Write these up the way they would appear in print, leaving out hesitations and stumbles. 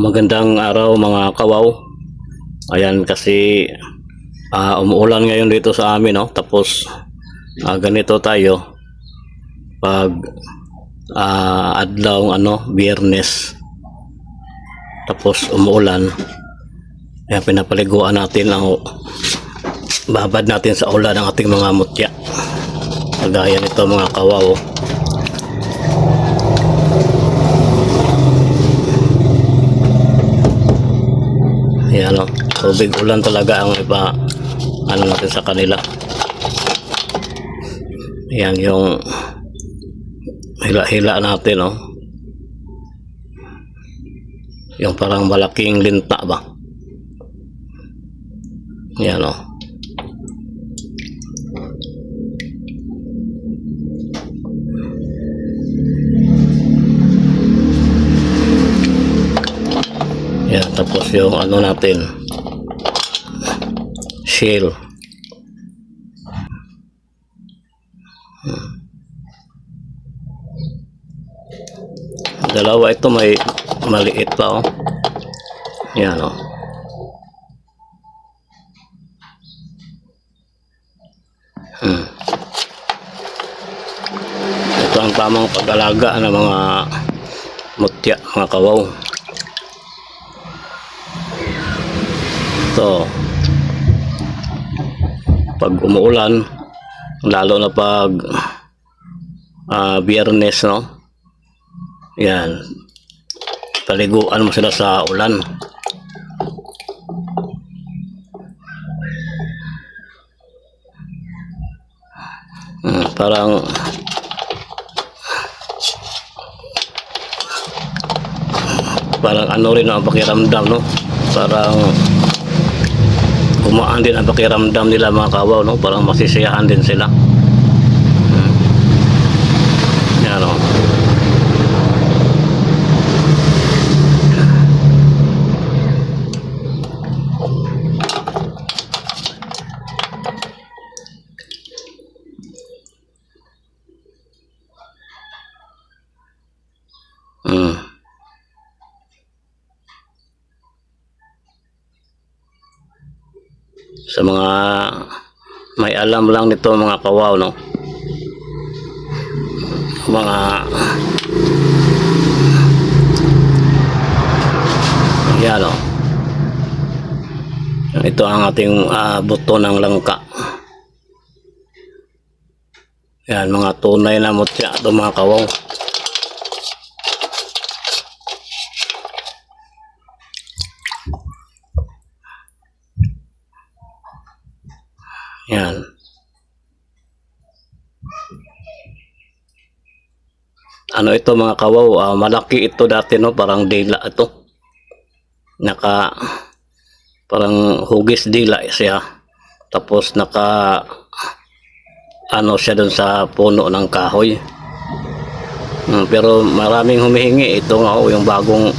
Magandang araw mga kawaw. Ayan kasi umuulan ngayon dito sa amin, no? Tapos ganito tayo pag adlaw Biyernes. Tapos umuulan. Kaya pinapaliguan natin ang babad natin sa ulan ng ating mga mutya. Kagaya nito mga kawaw. Ayan, no? Tubig ulan talaga ang iba natin sa kanila. Ayan yung hila-hila natin, no? Yung parang malaking linta ba? Ayan, no? Ayan, tapos yung natin, shell. Dalawa ito, may maliit pa, oh. Yan, oh. Ito ang tamang pag-alaga ng mga mutya, mga kawaw. Ito, pag umuulan, lalo na pag Biyernes, no? Yan, paliguan mo sila sa ulan. Parang rin ang pakiramdam, no? Parang gumaan din ang pakiramdam nila mga kawaw, no? Parang masisiyahan din sila. Yan, no? Sa mga may alam lang nito mga kawaw, no? Mga yan, no? Ito ang ating buto ng langka. Yan, mga tunay na mutya ito mga kawaw. Yan. Ito mga kawaw, malaki ito dati, no? Parang dila ito. Parang hugis dila siya. Tapos siya dun sa puno ng kahoy. Pero maraming humihingi. Ito nga, yung bagong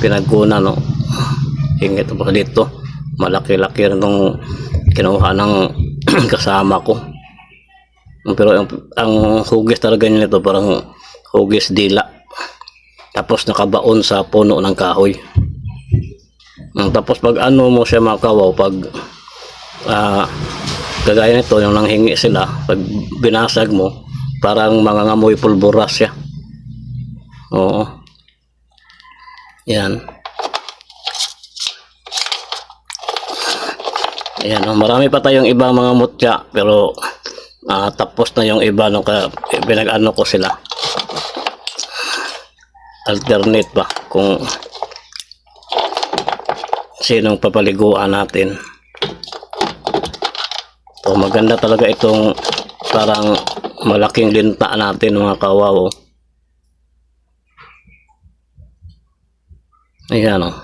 pinagkuna, no? Hingi ito pa dito. Malaki-laki rin itong kinuha ng kasama ko. Pero ang hugis talaga nito parang hugis dila. Tapos nakabaon sa puno ng kahoy. Tapos pag mo siya mga kawaw, pag kagaya nito, yung nanghingi sila, pag binasag mo, parang mangangamoy pulburas siya. Oo. Yan. Ayan, marami pa tayong ibang mga mutya, pero tapos na yung iba nung pinag-ano ko sila. Alternate ba kung sinong papaliguan natin. So, maganda talaga itong parang malaking linta natin mga kawaw. Ayan, oh.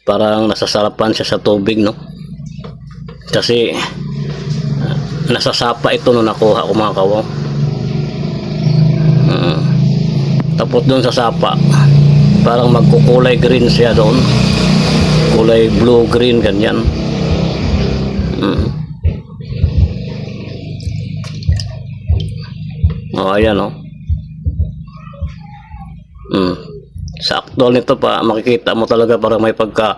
Parang nasasarapan siya sa tubig, no? Kasi nasasapa ito nung nakuha ko mga kawaw. Tapos doon sa sapa, parang magkukulay green siya doon. Kulay blue green ganyan. Ayan, oh. Sa actual nito pa makikita mo talaga parang may pagka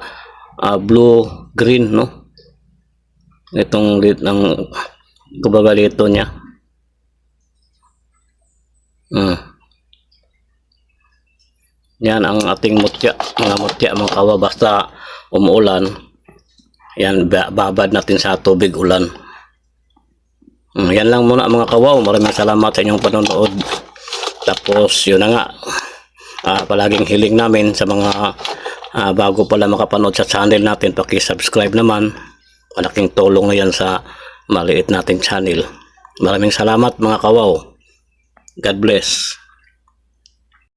blue green, no? Itong ng kumbaga dito niya. Yan ang ating mutya, mga kawa. Basta umuulan, yan babad natin sa tubig ulan. Yan lang muna mga kawaw. Maraming salamat sa inyong panonood. Tapos yun na nga, palaging hiling namin sa mga bago pala makapanood sa channel natin, paki-subscribe naman. Malaking tulong na yan sa maliit nating channel. Maraming salamat mga kawaw. God bless.